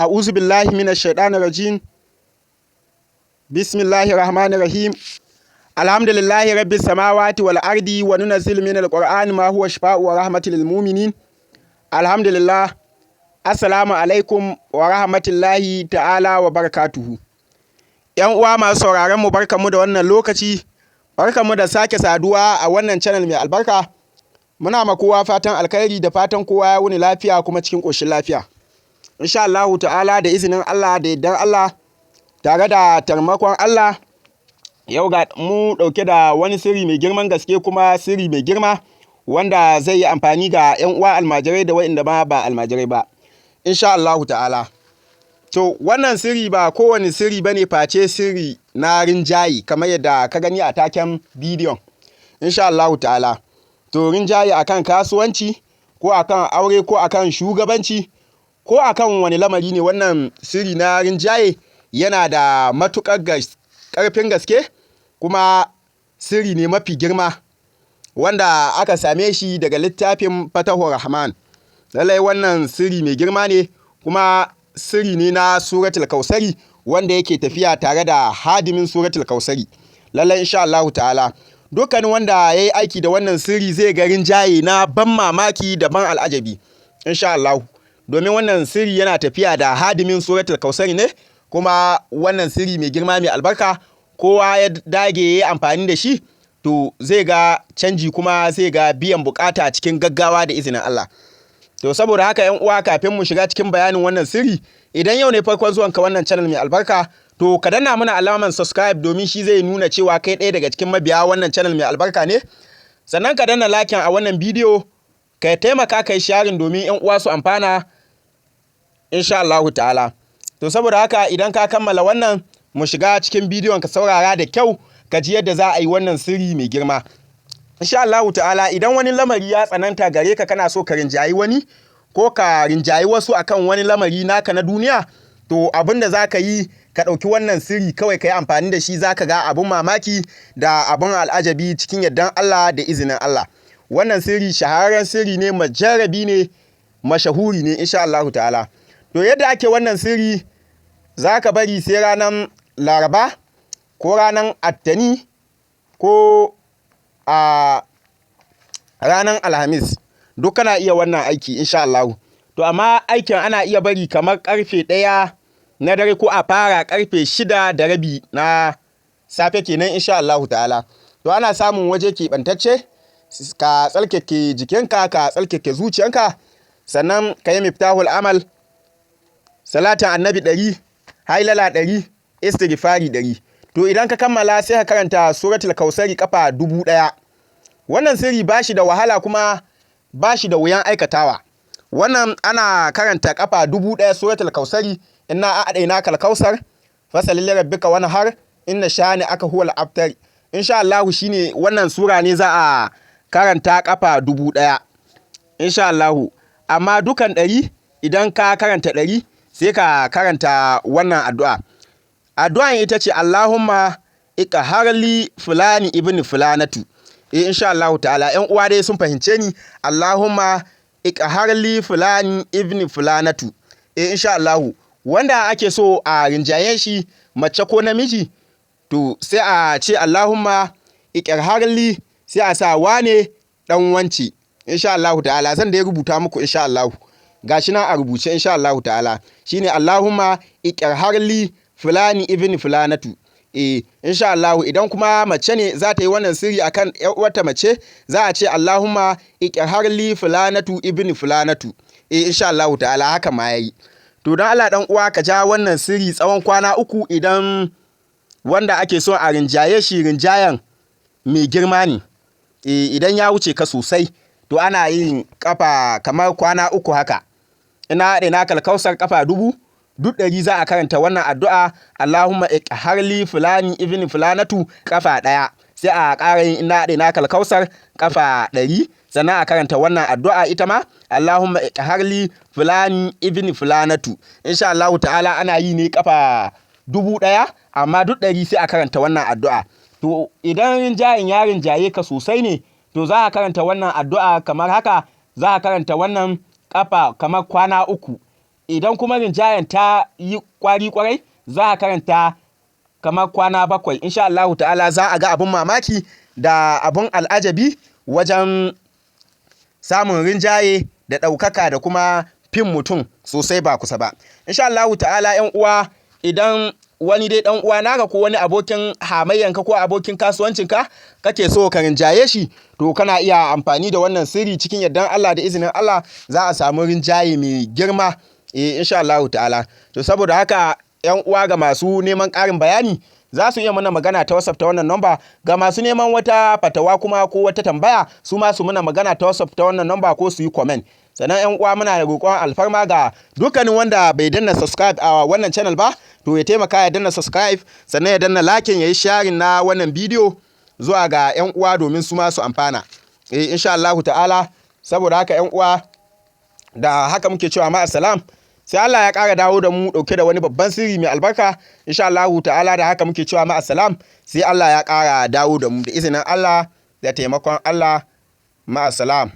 A'udhu billahi minash shaitanir rajim. Bismillahir rahmanir rahim. Alhamdulillahi rabbis samawati wal ardi wa nunazzilu minal qur'ani ma huwa shifaa'un wa rahmatul lil mu'minin. Alhamdulillah. Assalamu alaikum wa rahmatullahi ta'ala wa barakatuhu. Yan uwa masu sauraron mu barkamu da wannan lokaci. Barkamu da sake saduwa a wannan channel mai albarka. Muna ma kowa fatan alkhairi da fatan kowa ya wuni lafiya kuma cikin koshin lafiya. Insha Allah ta'ala da izinin Allah da yardar Allah tare da taimakon Allah yau ga mu dauke da wani sirri mai girman gaske kuma sirri mai girma wanda zai yi amfani ga yan uwa almajirai da waɗanda ma ba almajirai ba insha Allah ta'ala. To wannan sirri ba kowane sirri bane face sirri na rinjayi kamar yadda ka gani a taken bidiyon insha Allah ta'ala. To rinjayi akan kasuwanci ko akan aure ko akan shugabanci ko akan wani lamari ne, wannan sirri na rinjaye yana da matuƙar ƙarfin gaske kuma sirri ne mafi girma wanda aka same shi daga littafin Fatahur Rahman. Lallai wannan sirri mai girma ne kuma sirri ne na suratul kausari wanda yake tafiya tare da hadimin suratul kausari. Lallai insha Allah ta'ala dukkanin wanda ya yi aiki da wannan sirri zai ga rinjaye na ban mamaki da ban al'ajabi insha Allah. Domin wannan sirri yana tafiya da hadimin suratul kausari ne kuma wannan sirri mai girma mai albarka kowa ya dage ya amfani da shi to zai ga canji kuma zai ga biyan bukata cikin gaggawa da izinin Allah. To saboda haka yan uwa, kafin mu shiga cikin bayanin wannan sirri, idan yau ne farkon zuwanka wannan channel mai albarka to ka danna mana alamar subscribe domin shi zai nuna cewa kai ɗaya daga cikin mabiya wannan channel mai albarka ne. Sannan ka danna like a wannan bidiyo, ka taimaka kai sharing domin yan uwa su amfana insha Allah ta'ala. To saboda haka idan ka kammala wannan mu shiga cikin bidiyon ka saurara da kyau ka ji yadda za a yi wannan sirri mai girma insha Allah ta'ala. Idan wani lamari ya tsananta gare ka, kana so ka rinjayi wani ko ka rinjayi wasu akan wani lamari naka na duniya, to abin da za ka yi ka ɗauki wannan sirri kawai ka yi amfani da shi, za ka ga abin mamaki da abin al'ajabi cikin yardan Allah da izinin Allah. Wannan sirri shahararren sirri ne, majarabi ne, mashahuri ne insha Allah ta'ala. To yadda ake wannan sirri, za ka bari sai ranar Laraba ko ranar Attani ko a ranar Alhamis, duk kana iya wannan aiki insha Allah. To amma aikin ana iya bari kamar karfe 1 na dare ko a fara karfe 6:30 na safe kenan insha Allah ta'ala. To ana samun waje keɓantacce, ka tsarkake jikinka, ka tsarkake zuciyanka, sannan ka yi miftahul amal, salatin annabi 100, hailala 100, istighfari 100. To idan ka kammala sai ka karanta suratul kausari kafa 1000. Wannan sirri bashi da wahala kuma bashi da wuyan aikatawa. Wannan ana karanta kafa 1000 suratul kausari, inna a'daina kal kausar fasalil rabbika wanhar inna shani aka huwal abtar. Insha Allah shine wannan sura ne za a karanta kafa 1000 insha Allah. Amma dukan 100 idan ka karanta 100 sai ka karanta wannan addu'a. Addu'an ita ce Allahumma iqharli fulani ibn fulanatu. Insha Allah ta'ala ƴan uwa dai sun fahimce ni. Allahumma iqharli fulani ibn fulanatu. Insha Allah wanda ake so a rinjayen shi mace ko namiji, to sai a ce Allahumma iqharli, sai a sa wane dan wance insha Allah ta'ala. Zan da rubuta muku insha Allah, gashi nan a rubuce insha Allah ta'ala. Shine Allahumma iqharli fulani ibn fulanatu. Insha Allah. Idan kuma mace ne za ta yi wannan sirri akan ƴar uwarta mace, za a ce Allahumma iqharli fulanatu ibn fulanatu. Insha Allah ta'ala haka ma yayi. To dan Allah dan uwa, ka ja wannan sirri tsawon kwana 3 idan wanda ake so a rinjaye shi rinjayan mai girma ne. Idan ya wuce ka sosai to ana yin kafa kamar kwana 3 haka. Ina kal kausar kafa 1000, duk 100 za a karanta wannan addu'a Allahumma iqharli fulani ibn fulanatu kafa 1, sai a ƙara yin ina kal kausar kafa 100, sannan a karanta wannan addu'a ita ma Allahumma iqharli fulani ibn fulanatu. Insha Allah ta'ala ana yi ne kafa 1000, amma duk 100 sai a karanta wannan addu'a. To idan rinjayen ya rinjaye ka sosai ne, to za a karanta wannan addu'a kamar haka. Za a karanta wannan kafa kamar kwana 3. idan kuma rinjayen ta yi kwari kwarai za ka karanta kamar kwana 7 insha Allah ta'ala za a ga abun mamaki da abun al'ajabi wajen samun rinjaye da ɗaukaka da kuma fin mutum sosai ba kusa ba insha Allah ta'ala ƴan uwa idan wani dai ɗan uwa naka ko wani abokin hamayyanka ko abokin kasuwancinka kake so ka rinjaye shi to kana iya amfani da wannan sirri cikin yardan Allah da izinin Allah za a samu rinjaye mai girma insha Allah ta'ala to saboda haka ƴan uwa ga masu neman ƙarin bayani za su iya mana magana ta WhatsApp ta wannan number ga masu neman wata fatawa kuma ko wata tambaya su ma su muna magana ta WhatsApp ta wannan number ko su yi comment sannan ƴan uwa muna da roƙon alfarma ga dukkanin wanda bai danna subscribe a wannan channel ba to ya taimaka ya danna subscribe sannan ya danna like ya yi sharing na wannan bidiyo zuwa ga ƴan uwa domin su ma su amfana insha Allah ta'ala saboda haka ƴan uwa da haka muke cewa ma assalam sai Allah ya ƙara dawo da mu ɗauke da wani babban sirri mai albarka insha Allah ta'ala da haka muke cewa ma assalam sai Allah ya ƙara dawo da mu da izinin Allah da taimakon Allah ma assalam